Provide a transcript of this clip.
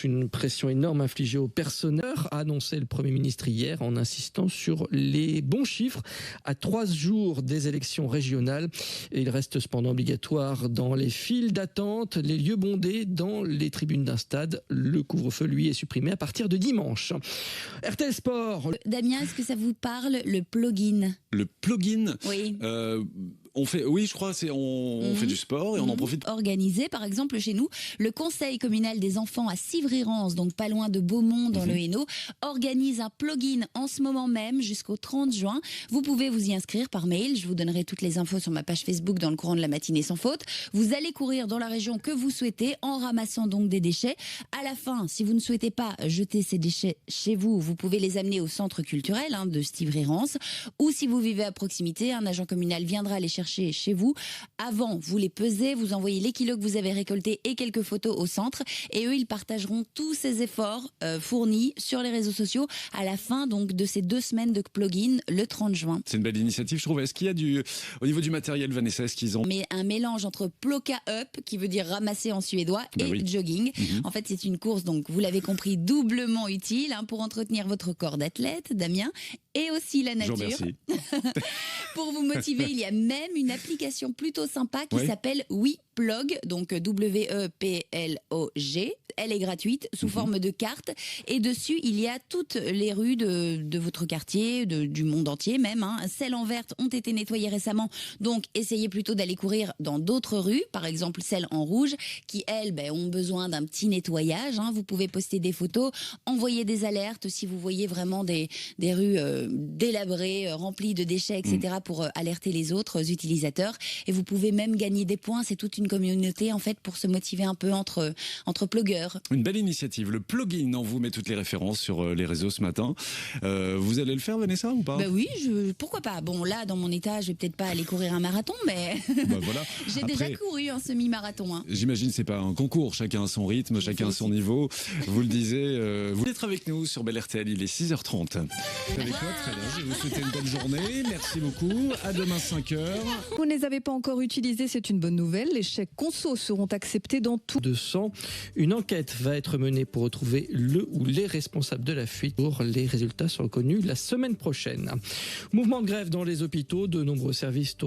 Une pression énorme infligée au personnel, a annoncé le Premier ministre hier en insistant sur les bons chiffres à 3 jours des élections régionales. Et il reste cependant obligatoire dans les files d'attente, les lieux bondés dans les tribunes d'un stade. Le couvre-feu, lui, est supprimé à partir de dimanche. RTL Sport. Damien, est-ce que ça vous parle, le plugin? Le plugin. Oui. Oui, je crois, on fait du sport et on en profite. Organisé, par exemple, chez nous, le Conseil communal des enfants à Civry-Rance, donc pas loin de Beaumont dans le Hainaut, organise un plugin en ce moment même jusqu'au 30 juin. Vous pouvez vous y inscrire par mail. Je vous donnerai toutes les infos sur ma page Facebook dans le courant de la matinée sans faute. Vous allez courir dans la région que vous souhaitez en ramassant donc des déchets. À la fin, si vous ne souhaitez pas jeter ces déchets chez vous, vous pouvez les amener au centre culturel de Civry-Rance. Ou si vous vivez à proximité, un agent communal viendra les chercher chez vous. Avant, vous les pesez, vous envoyez les kilos que vous avez récoltés et quelques photos au centre. Et eux, ils partageront tous ces efforts fournis sur les réseaux sociaux à la fin donc de ces 2 semaines de plugin le 30 juin. C'est une belle initiative, je trouve. Est-ce qu'il y a au niveau du matériel, Vanessa, est-ce qu'ils ont... Mais un mélange entre ploka up, qui veut dire ramasser en suédois, et jogging. En fait, c'est une course, donc vous l'avez compris, doublement utile pour entretenir votre corps d'athlète, Damien, et aussi la nature. Pour vous motiver, il y a même une application plutôt sympa qui s'appelle WePlog, donc W-E-P-L-O-G. Elle est gratuite, sous forme de carte. Et dessus, il y a toutes les rues de votre quartier, du monde entier même. Celles en verte ont été nettoyées récemment. Donc, essayez plutôt d'aller courir dans d'autres rues. Par exemple, celles en rouge, qui, elles, ont besoin d'un petit nettoyage. Vous pouvez poster des photos, envoyer des alertes si vous voyez vraiment des rues délabrées, remplies de déchets, etc. pour alerter les autres utilisateurs. Et vous pouvez même gagner des points. C'est toute une communauté, en fait, pour se motiver un peu entre pluggers. Une belle initiative. Le plugin, on vous met toutes les références sur les réseaux ce matin. Vous allez le faire, Vanessa, ou pas? Oui, pourquoi pas. Bon, là, dans mon état, je vais peut-être pas aller courir un marathon, mais voilà. J'ai déjà couru un semi-marathon. J'imagine c'est pas un concours. Chacun a son rythme, chacun a son niveau. Vous le disiez, vous êtes avec nous sur Bel RTL, il est 6h30. Avec toi, très bien. Je vais vous souhaiter une bonne journée. Merci beaucoup. À demain 5h. Vous ne les avez pas encore utilisés, c'est une bonne nouvelle. Les chèques conso seront acceptés dans tout. 200. Une enquête va être menée pour retrouver le ou les responsables de la fuite. Les résultats seront connus la semaine prochaine. Mouvement de grève dans les hôpitaux. De nombreux services